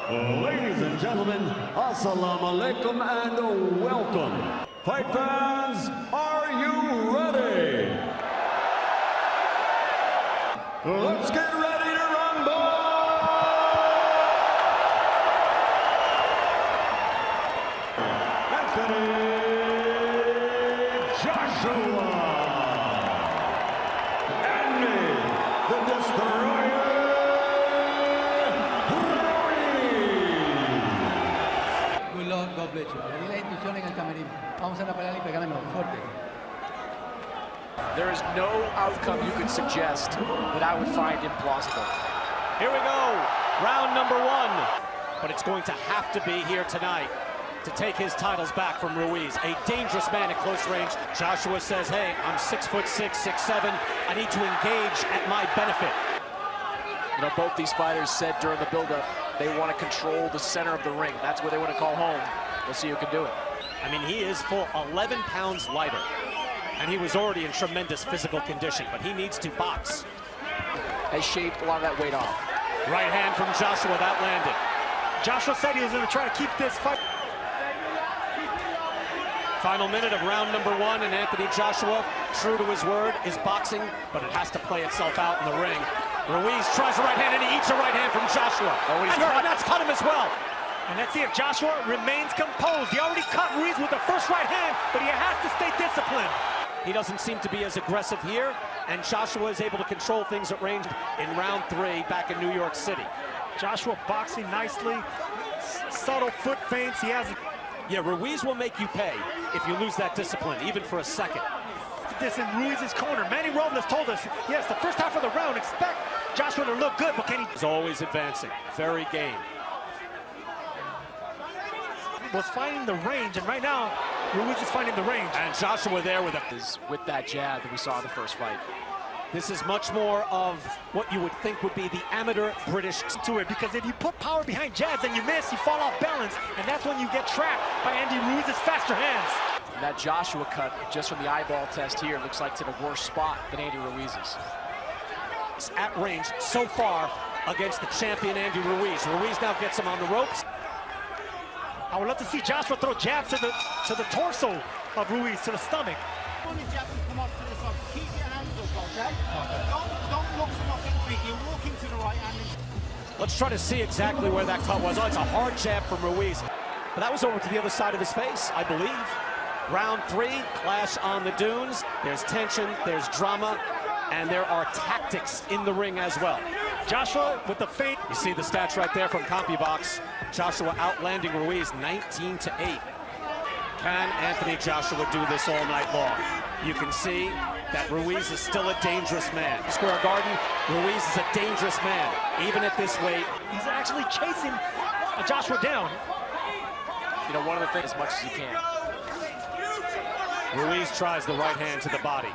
Ladies and gentlemen, assalamu alaikum and welcome. Fight fans, are you ready? Let's get ready to rumble! Anthony Joshua and me, the Destroyer. God bless you. Le di la instrucción en el camerino. Vamos a la pelea y pegámoslo fuerte. There is no outcome you could suggest that I would find implausible. Here we go, round number one. But it's going to have to be here tonight to take his titles back from Ruiz. A dangerous man at close range. Joshua says, hey, I'm 6'6", 6'7". I need to engage at my benefit. You know, both these fighters said during the build-up they want to control the center of the ring. That's where they want to call home. We'll see who can do it. I mean, he is full 11 pounds lighter, and he was already in tremendous physical condition, but he needs to box. Has shaved a lot of that weight off. Right hand from Joshua, that landed. Joshua said he was going to try to keep this fight. Final minute of round number one, and Anthony Joshua, true to his word, is boxing, but it has to play itself out in the ring. Ruiz tries a right hand, and he eats a right hand from Joshua. Oh, he's and that's cut him as well. And let's see if Joshua remains composed. He already cut Ruiz with the first right hand, but he has to stay disciplined. He doesn't seem to be as aggressive here, and Joshua is able to control things at range in round three back in New York City. Joshua boxing nicely, subtle foot feints. He has. Yeah, Ruiz will make you pay if you lose that discipline, even for a second. This in Ruiz's corner. Manny Robles told us, yes, the first half of the round, expect Joshua to look good, but can he? He's always advancing, very game. Was finding the range, and right now, Ruiz is finding the range. And Joshua there with that jab that we saw in the first fight. This is much more of what you would think would be the amateur British to it, because if you put power behind jabs and you miss, you fall off balance, and that's when you get trapped by Andy Ruiz's faster hands. And that Joshua cut, just from the eyeball test here, looks like it's in a worse spot than Andy Ruiz's. It's at range so far against the champion Andy Ruiz. Ruiz now gets him on the ropes. I would love to see Joshua throw jabs to the torso of Ruiz, to the stomach. When the jab will come off to the side, keep your hands up, okay? Don't look for nothing big. You're walking to the right hand. Let's try to see exactly where that cut was. Oh, it's a hard jab from Ruiz. But that was over to the other side of his face, I believe. Round three, clash on the dunes. There's tension, there's drama, and there are tactics in the ring as well. Joshua with the feint. You see the stats right there from CompuBox. Joshua outlanding Ruiz 19-8. Can Anthony Joshua do this all night long? You can see that Ruiz is still a dangerous man. Square Garden, Ruiz is a dangerous man, even at this weight. He's actually chasing Joshua down. You know, one of the things as much as he can. Ruiz tries the right hand to the body.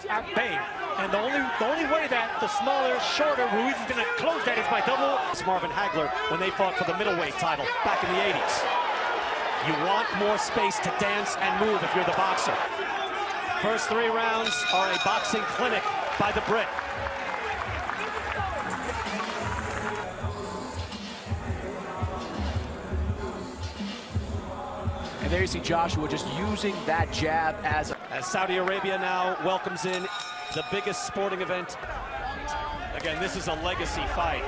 At bay. And the only way that the smaller, shorter Ruiz is going to close that is by double. It's Marvin Hagler when they fought for the middleweight title back in the 80s. You want more space to dance and move if you're the boxer. First three rounds are a boxing clinic by the Brit. And there you see Joshua just using that jab as Saudi Arabia now welcomes in the biggest sporting event. Again, this is a legacy fight,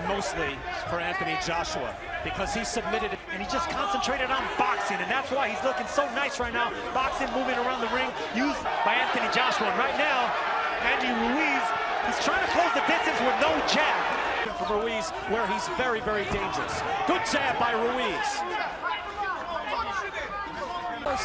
mostly for Anthony Joshua, because he submitted. And he just concentrated on boxing, and that's why he's looking so nice right now. Boxing, moving around the ring, used by Anthony Joshua. And right now, Andy Ruiz, he's trying to close the distance with no jab. For Ruiz, where he's very, very dangerous. Good jab by Ruiz.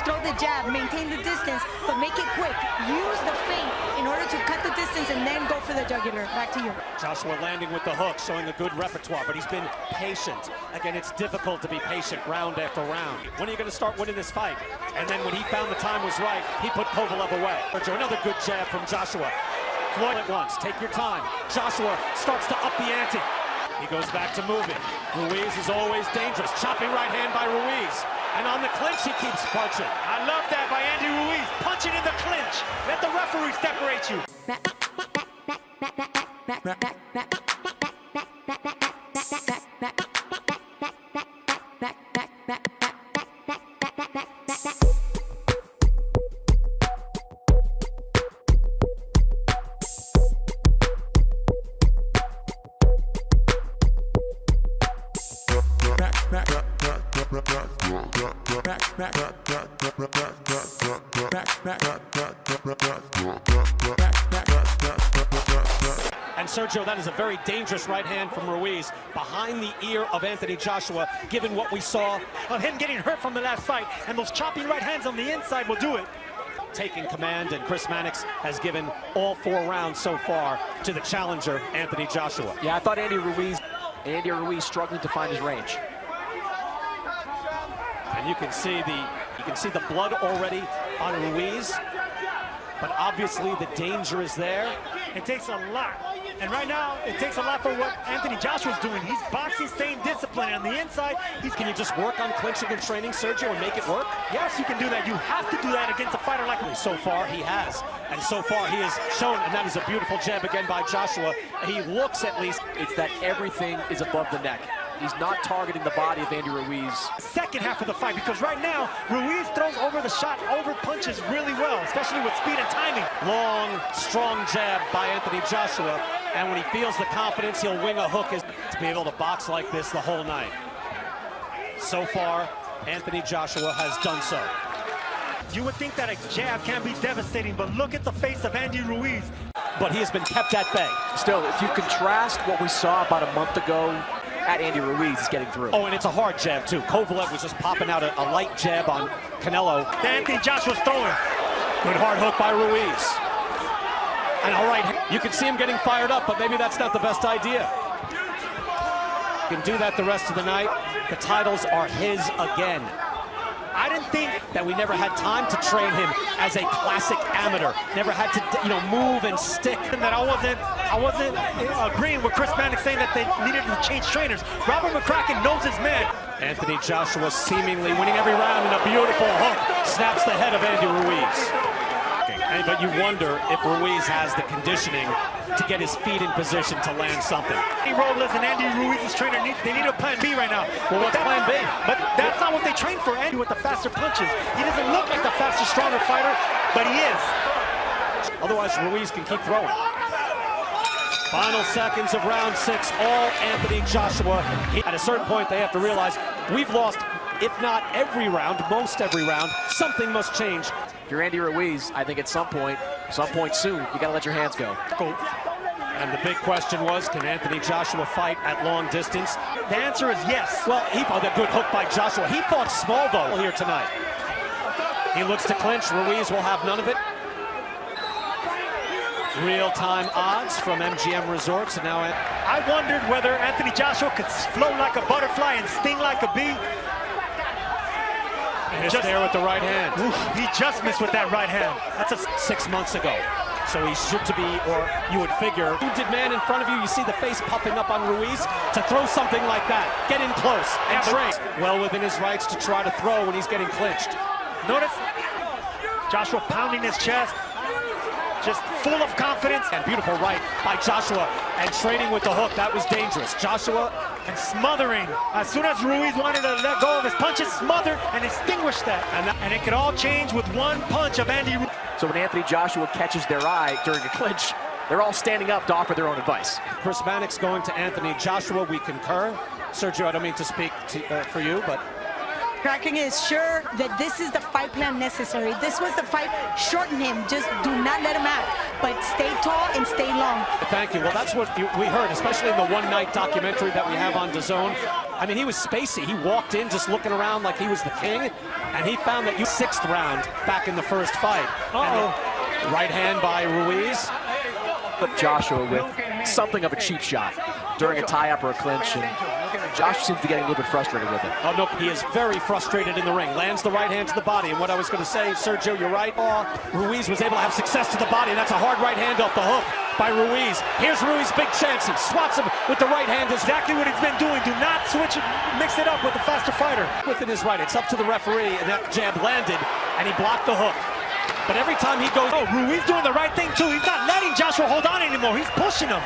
Throw the jab, maintain the distance, but make it quick. Use the feint in order to cut the distance and then go for the jugular. Back to you. Joshua landing with the hook, showing a good repertoire, but he's been patient. Again, it's difficult to be patient round after round. When are you going to start winning this fight? And then when he found the time was right, he put Kovalev away. Another good jab from Joshua. Floyd at once, take your time. Joshua starts to up the ante. He goes back to moving. Ruiz is always dangerous. Chopping right hand by Ruiz. And on the clinch, he keeps punching. I love that by Andy Ruiz, punching in the clinch. Let the referee separate you. And Sergio, that is a very dangerous right hand from Ruiz behind the ear of Anthony Joshua, given what we saw Of him getting hurt from the last fight, and those choppy right hands on the inside will do it. taking command, and Chris Mannix has given all 4 rounds so far to the challenger, Anthony Joshua. Yeah, I thought Andy Ruiz struggling to find his range. And you can see the blood already on Ruiz, but obviously the danger is there. It takes a lot. And right now, it takes a lot for what Anthony Joshua's doing. He's boxing, staying disciplined. On the inside, Can you just work on clinching and training, Sergio, and make it work? yes, you can do that. You have to do that against a fighter like So far, he has. And so far, he has shown, and that is a beautiful jab again by Joshua. He looks at least. It's that everything is above the neck. He's not targeting the body of Andy Ruiz. second half of the fight, because right now, Ruiz throws over the shot, over punches really well, especially with speed and timing. Long, strong jab by Anthony Joshua. And when he feels the confidence, he'll wing a hook to be able to box like this the whole night. So far, Anthony Joshua has done so. You would think that a jab can be devastating, but look at the face of Andy Ruiz. But he has been kept at bay. Still, if you contrast what we saw about a month ago at Andy Ruiz, is getting through. Oh, and it's a hard jab, too. Kovalev was just popping out a light jab on Canelo. Anthony Joshua's throwing. Good hard hook by Ruiz. And all right, you can see him getting fired up, but maybe that's not the best idea. Can do that the rest of the night. The titles are his again. I didn't think That we never had time to train him as a classic amateur. Never had to, move and stick. that I wasn't agreeing with Chris Mannix saying that they needed to change trainers. Robert McCracken knows his man. Anthony Joshua seemingly winning every round, and a beautiful hook snaps the head of Andy Ruiz. But you wonder if Ruiz has the conditioning to get his feet in position to land something. Andy Robles and Andy Ruiz's trainer, they need a plan B right now. Well, what's plan B? But that's not what they train for, Andy, with the faster punches. He doesn't look like the faster, stronger fighter, but he is. Otherwise, Ruiz can keep throwing. Final seconds of round 6, all Anthony Joshua. At a certain point, they have to realize we've lost, if not every round, most every round. Something must change. If you're Andy Ruiz, I think at some point soon, you gotta let your hands go. And the big question was, can Anthony Joshua fight at long distance? The answer is yes. Well, he fought a good hook by Joshua. He fought small, though, here tonight. He looks to clinch. Ruiz will have none of it. Real-time odds from MGM Resorts. And now I wondered whether Anthony Joshua could float like a butterfly and sting like a bee. just there with the right hand. Oof, he just missed with that right hand. That's a 6 months ago. So he should to be, or you would figure, wounded man in front of you, you see the face puffing up on Ruiz, to throw something like that. Get in close and train. Well within his rights to try to throw when he's getting clinched. Notice Joshua pounding his chest, just full of confidence. And beautiful right by Joshua, and trading with the hook. That was dangerous. Joshua and smothering. As soon as Ruiz wanted to let go of his punches, smothered and extinguished that. And it could all change with one punch of Andy Ruiz. So when Anthony Joshua catches their eye during a clinch, they're all standing up to offer their own advice. Chris Mannix going to Anthony Joshua. We concur. Sergio, I don't mean to speak for you, but Kraken is sure that this is the fight plan necessary. This was the fight. Shorten him. Just do not let him out. But stay tall and stay long. Thank you. Well, that's what we heard, especially in the one-night documentary that we have on DAZN. I mean, he was spacey. He walked in just looking around like he was the king, and he found that 6th round back in the first fight. Right hand by Ruiz. But Joshua with something of a cheap shot during a tie-up or a clinch, and Josh seems to be getting a little bit frustrated with it. Oh, no, he is very frustrated in the ring. Lands the right hand to the body, and what I was going to say, Sergio, you're right. Ruiz was able to have success to the body, and that's a hard right hand off the hook by Ruiz. Here's Ruiz, big chance. He swats him with the right hand. Exactly what he's been doing. Do not switch it, mix it up with the faster fighter. Within his right, it's up to the referee, and that jab landed, and he blocked the hook. But every time he goes, Ruiz doing the right thing too. He's not letting Joshua hold on anymore. He's pushing him.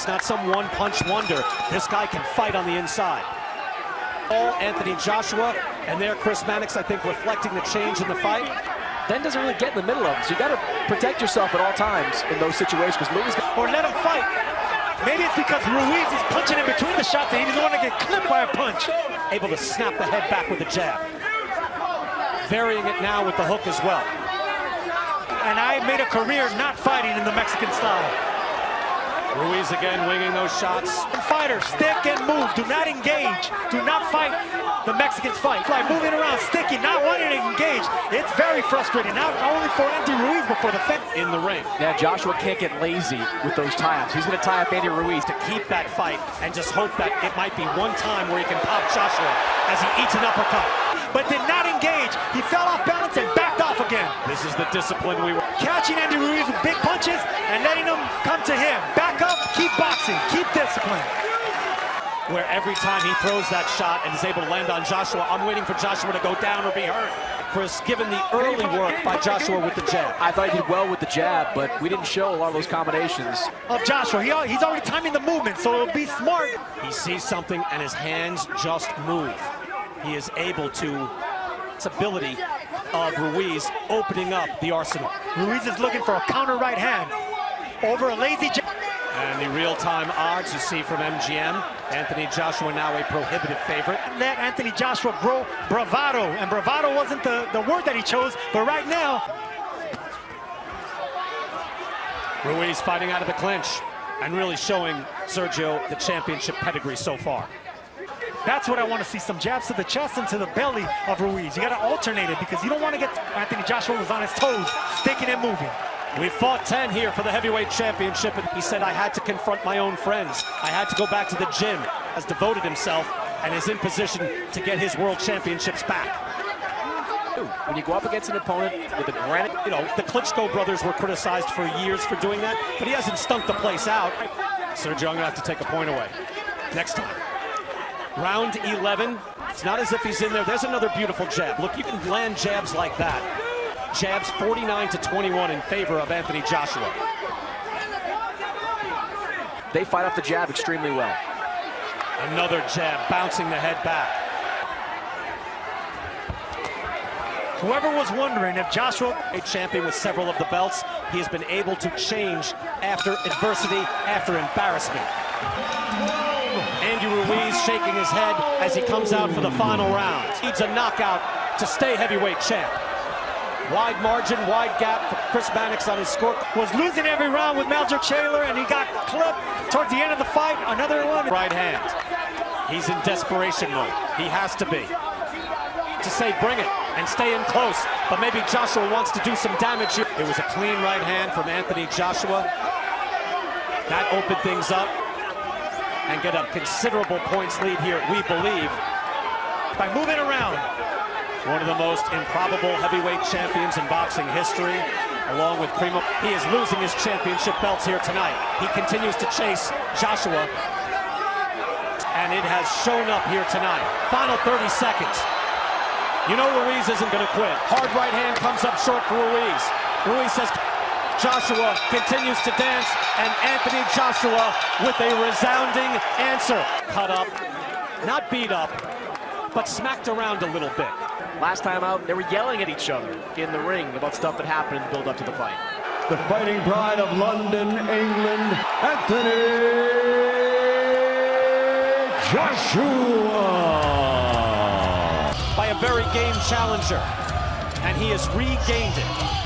He's not some one-punch wonder. This guy can fight on the inside. Anthony Joshua, and there Chris Mannix, I think, reflecting the change in the fight. Den doesn't really get in the middle of him, so you got to protect yourself at all times in those situations, because Luiz... Or let him fight. Maybe it's because Ruiz is punching in between the shots and he doesn't want to get clipped by a punch. Able to snap the head back with the jab. Varying it now with the hook as well. And I made a career not fighting in the Mexican style. Ruiz again winging those shots. Fighters, stick and move. Do not engage. Do not fight the Mexicans fight. Like moving around, sticking, not wanting to engage. It's very frustrating, not only for Andy Ruiz, but for the fence. In the ring. Yeah, Joshua can't get lazy with those tie-ups. He's going to tie up Andy Ruiz to Keep that fight and just hope that it might be one time where he can pop Joshua as he eats an uppercut. But did not engage. He fell off balance and backed off again. This is the discipline we were Catching Andy Ruiz with big punches and letting them come to him. Back up, keep boxing, keep discipline. where every time he throws that shot and is able to land on Joshua, I'm waiting for Joshua to go down or be hurt. Chris, given the early work by Joshua with the jab. I thought he did well with the jab, but we didn't show a lot of those combinations. Of Joshua, he's already timing the movement, so it'll be smart. He sees something and his hands just move. He is able to, this ability of Ruiz opening up the arsenal. Ruiz is looking for a counter right hand over a lazy jab. And the real-time odds you see from MGM, Anthony Joshua now a prohibitive favorite. Let Anthony Joshua grow bravado, and bravado wasn't the word that he chose, but right now. Ruiz fighting out of the clinch and really showing Sergio the championship pedigree so far. That's what I want to see, some jabs to the chest and to the belly of Ruiz. You got to alternate it because you don't want to get Anthony Joshua was on his toes, sticking and moving. We fought 10 here for the heavyweight championship, and he said, I had to confront my own friends. I had to go back to the gym, has devoted himself, and is in position to get his world championships back. When you go up against an opponent with a granite, you know, the Klitschko brothers were criticized for years for doing that, but he hasn't stunk the place out. Sergio, I'm gonna have to take a point away next time. Round 11, it's not as if he's in there. There's another beautiful jab. Look, you can land jabs like that. Jabs 49-21 in favor of Anthony Joshua. they fight off the jab extremely well. Another jab, bouncing the head back. Whoever was wondering if Joshua, a champion with several of the belts, he has been able to change after adversity, after embarrassment. Andy Ruiz shaking his head as he comes out for the final round. Needs a knockout to stay heavyweight champ. Wide margin, wide gap for Chris Mannix on his score. was losing every round with Maljer Taylor, and he got clipped towards the end of the fight. Another one. Right hand. He's in desperation mode. He has to be. To say bring it and stay in close, but maybe Joshua wants to do some damage here. It was a clean right hand from Anthony Joshua. That opened things up and get a considerable points lead here, we believe. By moving around. One of the most improbable heavyweight champions in boxing history, along with Primo. He is losing his championship belts here tonight. He continues to chase Joshua, and it has shown up here tonight. Final 30 seconds. You know Ruiz isn't going to quit. Hard right hand comes up short for Ruiz. Ruiz says Joshua continues to dance, and Anthony Joshua with a resounding answer. Cut up, not beat up, but smacked around a little bit. Last time out, they were yelling at each other in the ring about stuff that happened in the build-up to the fight. The fighting pride of London, England, Anthony Joshua. By a very game challenger, and he has regained it.